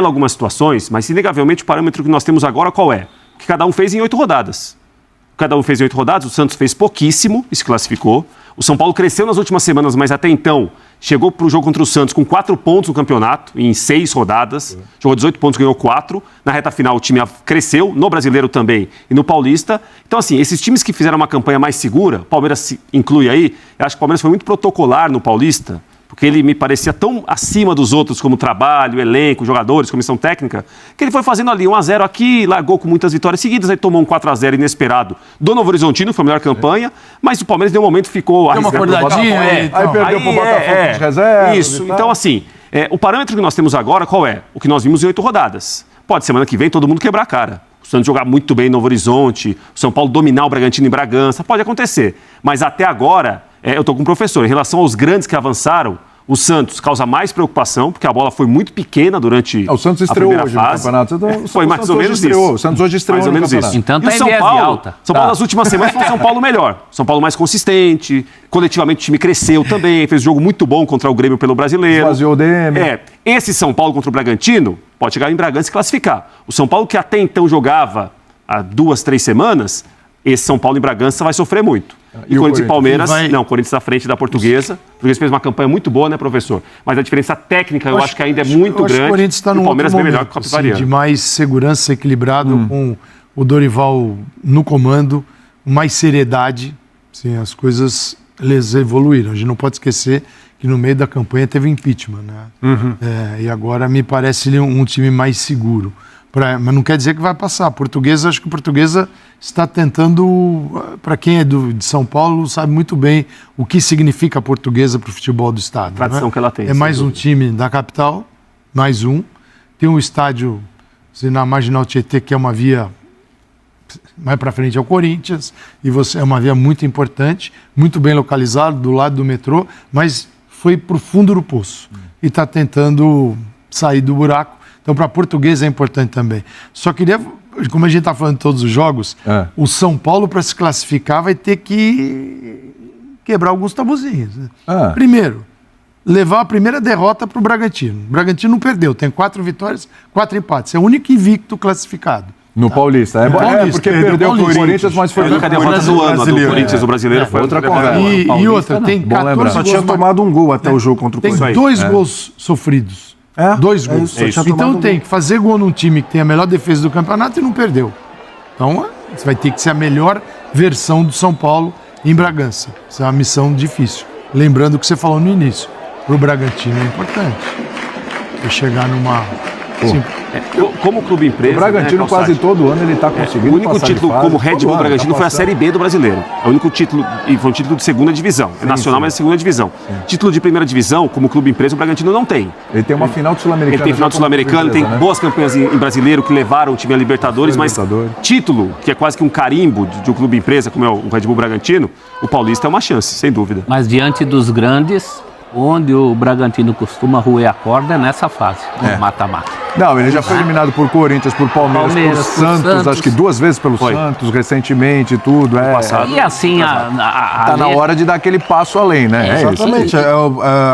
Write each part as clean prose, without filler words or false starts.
algumas situações, mas inegavelmente o parâmetro que nós temos agora qual é? O que cada um fez em 8 rodadas. Cada um fez em 8 rodadas, o Santos fez pouquíssimo e se classificou. O São Paulo cresceu nas últimas semanas, mas até então chegou para o jogo contra o Santos com 4 pontos no campeonato, em 6 rodadas. Jogou 18 pontos, ganhou 4. Na reta final o time cresceu, no Brasileiro também e no Paulista. Então, assim, esses times que fizeram uma campanha mais segura, o Palmeiras se inclui aí, eu acho que o Palmeiras foi muito protocolar no Paulista, porque ele me parecia tão acima dos outros como trabalho, elenco, jogadores, comissão técnica, que ele foi fazendo ali 1-0 aqui, largou com muitas vitórias seguidas, aí tomou um 4-0 inesperado do Novo Horizontino, foi a melhor campanha, mas o Palmeiras, em um momento, ficou... Deu uma acordadinha, aí perdeu pro Botafogo de reserva. Isso, então assim, o parâmetro que nós temos agora, qual é? O que nós vimos em 8 rodadas. Pode, semana que vem, todo mundo quebrar a cara. O Santos jogar muito bem em Novo Horizonte, o São Paulo dominar o Bragantino em Bragança, pode acontecer. Mas até agora... eu estou com o professor. Em relação aos grandes que avançaram, o Santos causa mais preocupação, porque a bola foi muito pequena durante o Santos estreou hoje fase. No campeonato. Foi mais ou menos isso. O Santos hoje estreou mais ou menos isso. Então tá em São Paulo, alta. São Paulo nas últimas semanas foi um São Paulo melhor. São Paulo mais consistente, coletivamente o time cresceu também, fez um jogo muito bom contra o Grêmio pelo Brasileiro. Esvaziou o DM. Esse São Paulo contra o Bragantino pode chegar em Bragança e se classificar. O São Paulo que até então jogava há 2, 3 semanas, esse São Paulo em Bragança vai sofrer muito. E o Corinthians e Palmeiras, não, o Corinthians à frente da Portuguesa. A Portuguesa fez uma campanha muito boa, né, professor? Mas a diferença técnica eu acho que ainda é muito grande. O Corinthians está num Palmeiras outro bem momento, melhor que o Capivariano. de mais segurança, equilibrado, com o Dorival no comando, mais seriedade. Sim, as coisas eles evoluíram. A gente não pode esquecer que no meio da campanha teve impeachment, né? E agora me parece ele um time mais seguro. Mas não quer dizer que vai passar. A Portuguesa, acho que a Portuguesa está tentando, para quem é de São Paulo, sabe muito bem o que significa a Portuguesa para o futebol do estado. A tradição que ela tem. É mais um time da capital, mais um. Tem um estádio na Marginal Tietê, que é uma via mais para frente ao Corinthians, e é uma via muito importante, muito bem localizada, do lado do metrô, mas foi para o fundo do poço e está tentando sair do buraco. Então, para a Portuguesa é importante também. Só queria, como a gente está falando de todos os jogos, o São Paulo, para se classificar, vai ter que quebrar alguns tabuzinhos. Né? Primeiro, levar a primeira derrota para o Bragantino. O Bragantino não perdeu, tem 4 vitórias, 4 empates. É o único invicto classificado. No Paulista. Porque perdeu o Corinthians, mas foi a única derrota do ano. Do Corinthians, o brasileiro, foi outra conversa. E outra, tem 14 gols. Só tinha tomado um gol até o jogo contra o Corinthians. Tem 2 gols sofridos. 2 gols. Então tem que fazer gol num time que tem a melhor defesa do campeonato e não perdeu. Então, você vai ter que ser a melhor versão do São Paulo em Bragança. Isso é uma missão difícil. Lembrando o que você falou no início. Para o Bragantino é importante. Chegar numa... Como clube empresa, o Bragantino, né, quase todo ano ele está conseguindo. O único título como Red Bull Bragantino foi a Série B do Brasileiro. É o único título, e foi um título de segunda divisão. É nacional, mas é segunda divisão. Título de primeira divisão, como clube empresa, o Bragantino não tem. Ele tem uma final de Sul-Americana. Ele tem final de Sul-Americana, tem boas campanhas em Brasileiro que levaram o time a Libertadores, mas título, que é quase que um carimbo de um clube empresa, como é o Red Bull Bragantino, o Paulista é uma chance, sem dúvida. Mas diante dos grandes, onde o Bragantino costuma roer a corda é nessa fase, mata-mata. Não, ele já foi eliminado por Corinthians, por Palmeiras, por Santos, acho que 2 vezes pelo Santos, recentemente e tudo. E assim, tá na hora de dar aquele passo além, né? Exatamente,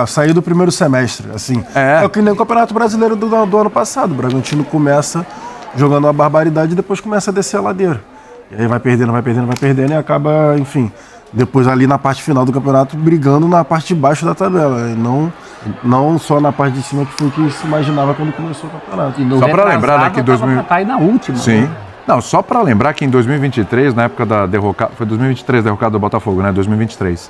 sair do primeiro semestre, assim. É o que nem o Campeonato Brasileiro do ano passado. O Bragantino começa jogando uma barbaridade e depois começa a descer a ladeira. E aí vai perdendo e acaba, enfim... Depois ali na parte final do campeonato, brigando na parte de baixo da tabela. E não só na parte de cima, que foi o que se imaginava quando começou o campeonato. Só para lembrar, né, que 2000... tá aí na última. Sim. Né? Não, só para lembrar que em 2023, na época da derrocada... Foi 2023 a derrocada do Botafogo, né? 2023.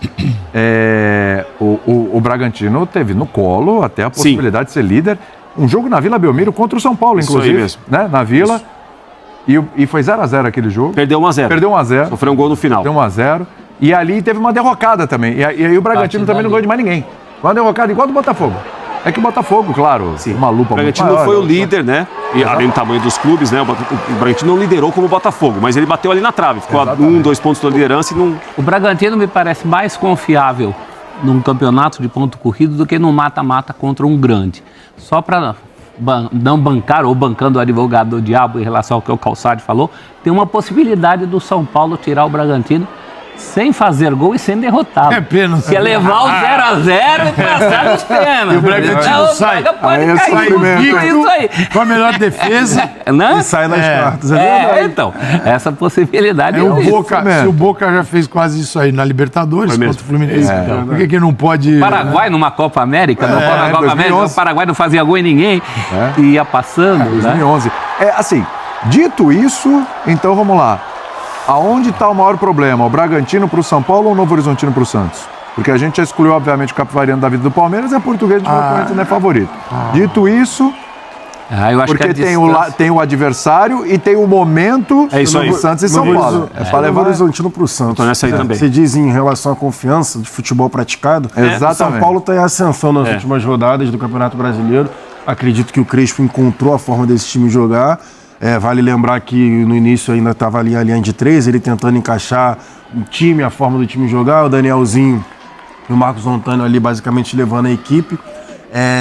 O Bragantino teve no colo até a possibilidade de ser líder. Um jogo na Vila Belmiro contra o São Paulo, inclusive. Isso aí mesmo. Né? Na Vila. E foi 0-0 aquele jogo. Perdeu 1-0. Perdeu 1-0. Sofreu um gol no final. Perdeu 1-0. E ali teve uma derrocada também. E aí o Bragantino também não ganhou de mais ninguém. Foi uma derrocada igual do Botafogo. É que o Botafogo, claro, uma lupa muito maior. O Bragantino foi o líder, né? E além do tamanho dos clubes, né? O Bragantino não liderou como o Botafogo, mas ele bateu ali na trave. Ficou a 1, 2 pontos da liderança e não... O Bragantino me parece mais confiável num campeonato de ponto corrido do que num mata-mata contra um grande. Só para não bancar ou bancando o advogado do diabo em relação ao que o Calçade falou, tem uma possibilidade do São Paulo tirar o Bragantino sem fazer gol e sem derrotado. É pênalti. Se é levar o 0x0 e passar nos pênaltis. E o Bragantino sai. Pode cair isso aí. Com a melhor defesa. Né? E sai nas quartas, é verdade. Então, essa possibilidade Se o Boca já fez quase isso aí na Libertadores contra o Fluminense, por que não pode... Paraguai numa Copa América, na Copa América, o Paraguai não fazia gol em ninguém e ia passando. 2011. Assim, dito isso, então vamos lá. Aonde está o maior problema? O Bragantino para o São Paulo ou o Novo Horizontino para o Santos? Porque a gente já excluiu, obviamente, o Capivariano da vida do Palmeiras, é português, de não é favorito. Dito isso, eu acho porque que tem o adversário e tem o momento do Santos e São Paulo. Para levar o Horizontino para o Santos. Então nessa aí também. Você diz em relação à confiança de futebol praticado, Exatamente. o São Paulo está em ascensão nas últimas rodadas do Campeonato Brasileiro. Acredito que o Crespo encontrou a forma desse time jogar. Vale lembrar que no início ainda estava ali a linha de 3, ele tentando encaixar o time, a forma do time jogar, o Danielzinho e o Marcos Antônio ali basicamente levando a equipe.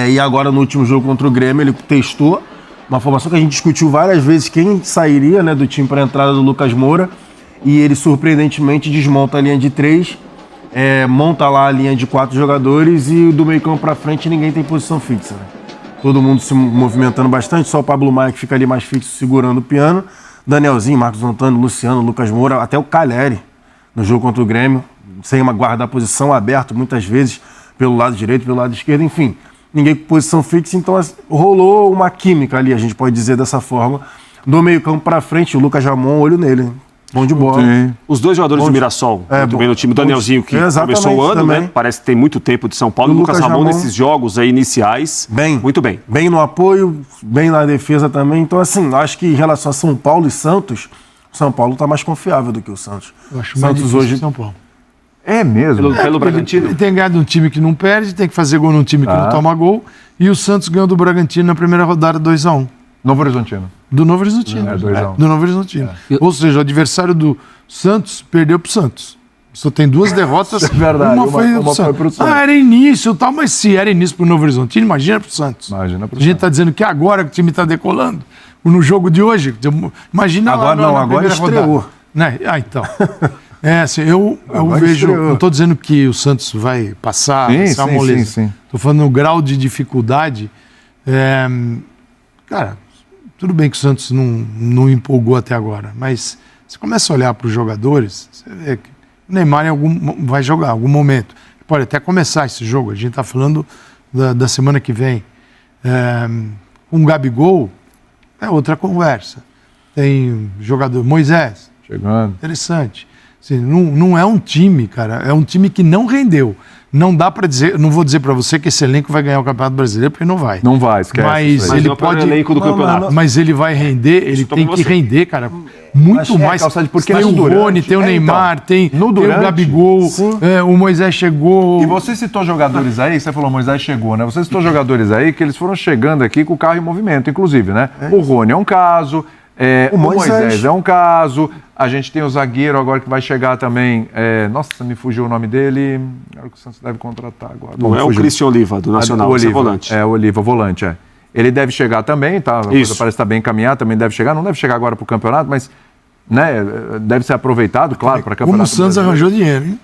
E agora no último jogo contra o Grêmio ele testou uma formação que a gente discutiu várias vezes quem sairia, né, do time para a entrada do Lucas Moura, e ele surpreendentemente desmonta a linha de 3, monta lá a linha de 4 jogadores e do meio campo para frente ninguém tem posição fixa, né? Todo mundo se movimentando bastante, só o Pablo Maia que fica ali mais fixo segurando o piano. Danielzinho, Marcos Antônio, Luciano, Lucas Moura, até o Caleri no jogo contra o Grêmio, sem guardar a posição, aberto muitas vezes pelo lado direito, pelo lado esquerdo, enfim. Ninguém com posição fixa, então rolou uma química ali, a gente pode dizer dessa forma. Do meio campo para frente, o Lucas Jamon, olho nele, bom de bola. Sim. Os dois jogadores do Mirassol, muito bem no time. O Danielzinho, que começou o ano, também, né? Parece que tem muito tempo de São Paulo. E o Lucas Ramon, nesses jogos aí iniciais, muito bem. Bem no apoio, bem na defesa também. Então, assim, acho que em relação a São Paulo e Santos, o São Paulo está mais confiável do que o Santos. Eu acho mais difícil hoje São Paulo. É mesmo? Pelo Bragantino. Ele tem ganhado um time que não perde, tem que fazer gol num time que não toma gol. E o Santos ganhou do Bragantino na primeira rodada 2-1. Novo Horizontino. Do Novo Horizontino. 2-1. Do Novo Horizontino. Ou seja, o adversário do Santos perdeu pro Santos. Só tem 2 derrotas. É verdade. Uma foi pro Santos. Era início e tal, mas se era início pro Novo Horizontino, imagina pro Santos. Imagina pro A gente está dizendo que agora que o time está decolando. No jogo de hoje, imagina agora lá não, agora estreou. Né? Então. Assim, eu vejo. Não estou dizendo que o Santos vai passar, vai ser uma moleza. Estou falando no grau de dificuldade. Cara, tudo bem que o Santos não empolgou até agora, mas você começa a olhar para os jogadores, você vê que o Neymar vai jogar em algum momento. Pode até começar esse jogo, a gente está falando da semana que vem. Com o Gabigol, é outra conversa. Tem jogador, Moisés, chegando. Interessante. Assim, não é um time, cara, é um time que não rendeu. Não dá para dizer, não vou dizer para você que esse elenco vai ganhar o Campeonato Brasileiro, porque não vai. Não vai, esquece. Mas ele pode. Elenco do campeonato. Mas ele vai render, ele tem que render, cara. Muito mais. Porque tem o Rony, tem o Neymar, tem o Gabigol, o Moisés chegou. E você citou jogadores aí, você falou Moisés chegou, né? Você citou jogadores aí que eles foram chegando aqui com o carro em movimento, inclusive, né? O Rony é um caso. O Moisés é um caso. A gente tem o zagueiro agora que vai chegar também. Nossa, me fugiu o nome dele. É o que o Santos deve contratar agora. Não é o Cristian Oliva, do Nacional, Oliva, volante. o Oliva, volante, Ele deve chegar também, tá? A coisa parece estar bem encaminhada, também deve chegar. Não deve chegar agora para o campeonato, mas né, deve ser aproveitado, claro, para campeonato. Como o Santos arranjou dinheiro, hein?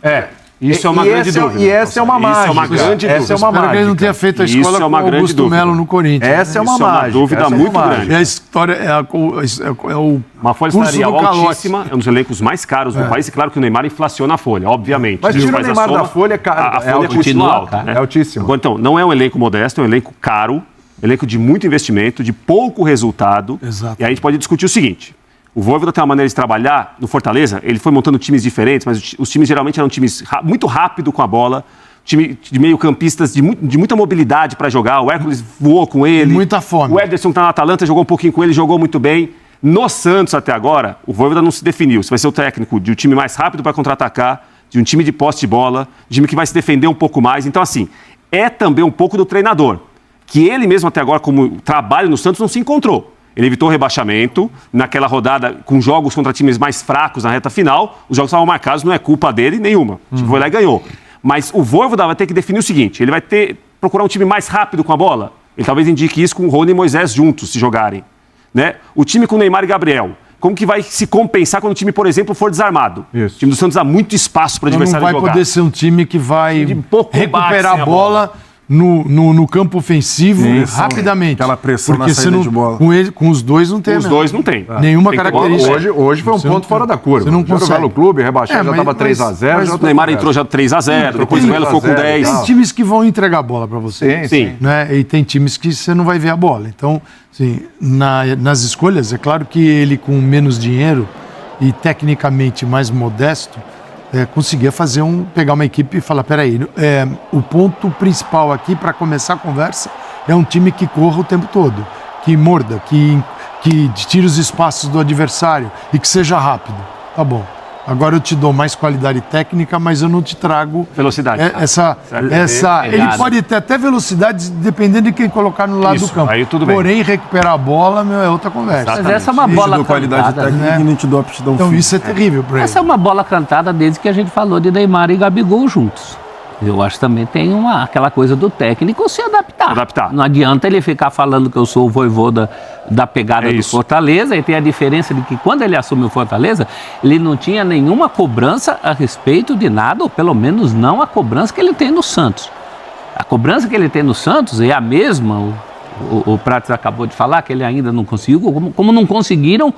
Isso é uma grande dúvida. E essa é uma mágica. Isso é uma grande dúvida. Essa é uma Espero que ele não tenha feito a escola com o Augusto Melo no Corinthians. Essa é uma mágica. Dúvida muito grande. E a história é o uma folha salarial altíssima, é um dos elencos mais caros do país. E claro que o Neymar inflaciona a folha, obviamente. Mas tira o Neymar da folha, cara, a folha continua alta. É altíssima. Agora, então, não é um elenco modesto, é um elenco caro, elenco de muito investimento, de pouco resultado. Exato. E aí a gente pode discutir o seguinte. O Vojvoda tem uma maneira de trabalhar no Fortaleza, ele foi montando times diferentes, mas os times geralmente eram times muito rápido com a bola, time de meio-campistas de muita mobilidade para jogar. O Hércules voou com ele. Muita fome. O Ederson que está na Atalanta jogou um pouquinho com ele, jogou muito bem. No Santos, até agora, o Vojvoda não se definiu. Se vai ser o técnico de um time mais rápido para contra-atacar, de um time de posse de bola, de um time que vai se defender um pouco mais. Então, assim, é também um pouco do treinador, que ele mesmo até agora, como trabalho no Santos, não se encontrou. Ele evitou o rebaixamento naquela rodada com jogos contra times mais fracos na reta final. Os jogos estavam marcados, não é culpa dele nenhuma. O time foi lá e ganhou. Mas o Vojvoda vai ter que definir o seguinte, ele vai procurar um time mais rápido com a bola. Ele talvez indique isso com o Rony e Moisés juntos, se jogarem. Né? O time com Neymar e Gabriel, Como que vai se compensar quando o time, por exemplo, for desarmado? Isso. O time do Santos dá muito espaço para o Então adversário não vai jogar. poder ser um time que vai De pouco recuperar combate a bola no campo ofensivo rapidamente. Aquela pressão na Porque saída você não, de bola. com os dois não tem. Os né? dois não tem. Nenhuma Tem que ter característica. Hoje foi um Você não ponto fora da curva. você não Já era o consegue. Galo Clube, rebaixado, já Mas- estava 3-0. mas já O Neymar entrou já 3-0, depois o Melo ficou com 3-0, 10. Tem times que vão entregar a bola para você. Sim. Né? E tem times que você não vai ver a bola. Então, assim, nas escolhas, é claro que ele com menos dinheiro e tecnicamente mais modesto, conseguia pegar uma equipe e falar, peraí, o ponto principal aqui para começar a conversa é um time que corra o tempo todo, que morda, que tire os espaços do adversário e que seja rápido. Tá bom. Agora eu te dou mais qualidade técnica, mas eu não te trago Velocidade. Ele pode ter até velocidade, dependendo de quem colocar no lado Isso, do campo. aí tudo bem. Porém, recuperar a bola, é outra conversa. Mas essa é uma Isso bola do qualidade cantada. técnica e não te dou aptidão Então física. isso é terrível para ele. Essa é uma bola cantada desde que a gente falou de Neymar e Gabigol juntos. Eu acho que também tem aquela coisa do técnico se adaptar. Não adianta ele ficar falando que eu sou o Vojvoda da pegada do Fortaleza, e tem a diferença de que quando ele assumiu o Fortaleza, ele não tinha nenhuma cobrança a respeito de nada, ou pelo menos não a cobrança que ele tem no Santos. A cobrança que ele tem no Santos é a mesma, o Prates acabou de falar, que ele ainda não conseguiu, como não conseguiram.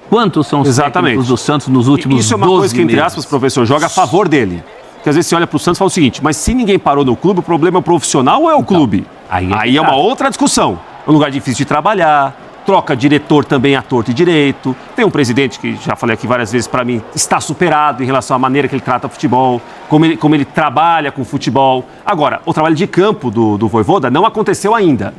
Quantos são os técnicos do Santos nos últimos 12 meses? Isso é uma coisa que, entre aspas, professor, joga a favor dele. Porque às vezes você olha para o Santos e fala o seguinte, mas se ninguém parou no clube, o problema é o profissional ou é o clube? Aí é uma outra discussão. É um lugar difícil de trabalhar, troca diretor também à torto e direito. Tem um presidente que, já falei aqui várias vezes para mim, está superado em relação à maneira que ele trata o futebol, como ele trabalha com o futebol. Agora, o trabalho de campo do Vojvoda não aconteceu ainda.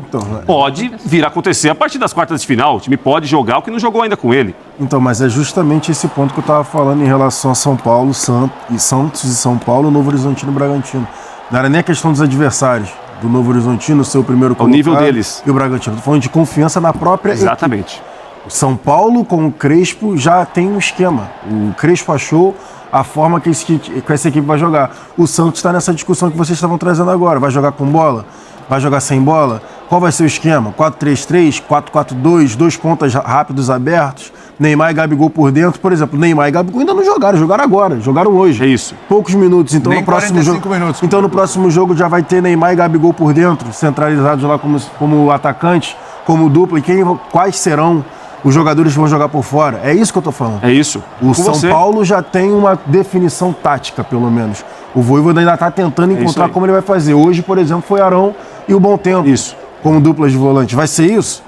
Pode vir a acontecer a partir das quartas de final. O time pode jogar o que não jogou ainda com ele. Então, mas é justamente esse ponto que eu estava falando em relação a São Paulo, Santos e São Paulo, Novo Horizontino e Bragantino. Não era nem a questão dos adversários. Do Novo Horizontino, seu primeiro colocado. O nível deles. E o Bragantino. Estou falando de confiança na própria Exatamente. equipe. O São Paulo, com o Crespo, já tem um esquema. O Crespo achou a forma que essa equipe vai jogar. O Santos está nessa discussão que vocês estavam trazendo agora. Vai jogar com bola? Vai jogar sem bola? Qual vai ser o esquema? 4-3-3, 4-4-2, 2 pontas rápidos abertos, Neymar e Gabigol por dentro. Por exemplo, Neymar e Gabigol ainda não jogaram agora, jogaram hoje. É isso. Poucos minutos, então Nem no próximo 45 jogo. minutos. Então no próximo jogo já vai ter Neymar e Gabigol por dentro, centralizados lá como atacantes, como dupla. E quais serão os jogadores que vão jogar por fora? É isso que eu tô falando. É isso. O São Paulo já tem uma definição tática, pelo menos. O Vojvoda ainda está tentando encontrar como ele vai fazer. Hoje, por exemplo, foi Arão e o Bom Tempo. Isso. Como duplas de volante. Vai ser isso?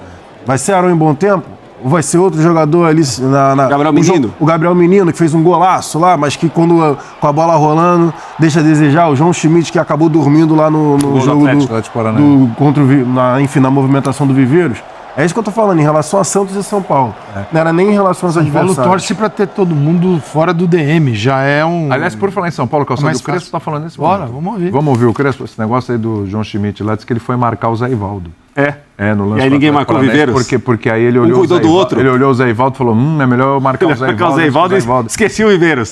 Vai ser Arão e Bom Tempo? Ou vai ser outro jogador ali Gabriel Menino. O Gabriel Menino, que fez um golaço lá, mas que quando com a bola rolando, deixa a desejar. O João Schmidt, que acabou dormindo lá no jogo na movimentação do Viveiros. É isso que eu tô falando, em relação a Santos e São Paulo. Não era nem em relação aos São Paulo adversários. torce para ter todo mundo fora do DM. Já é um... Aliás, por falar em São Paulo, Calçado, mais o Crespo fácil. está falando nesse Bora, momento. vamos ouvir. Vamos ouvir o Crespo, esse negócio aí do João Schmidt lá, disse que ele foi marcar o Zé Ivaldo. No lance E aí ninguém do marcou o Atlético Viveiros? Porque aí ele olhou cuidou o Zé do Ivaldo, outro. Ele olhou o Zé Ivaldo e falou, é melhor eu marcar o Zé Marcar Ivaldo. o Zé Ivaldo e esqueci o Viveiros.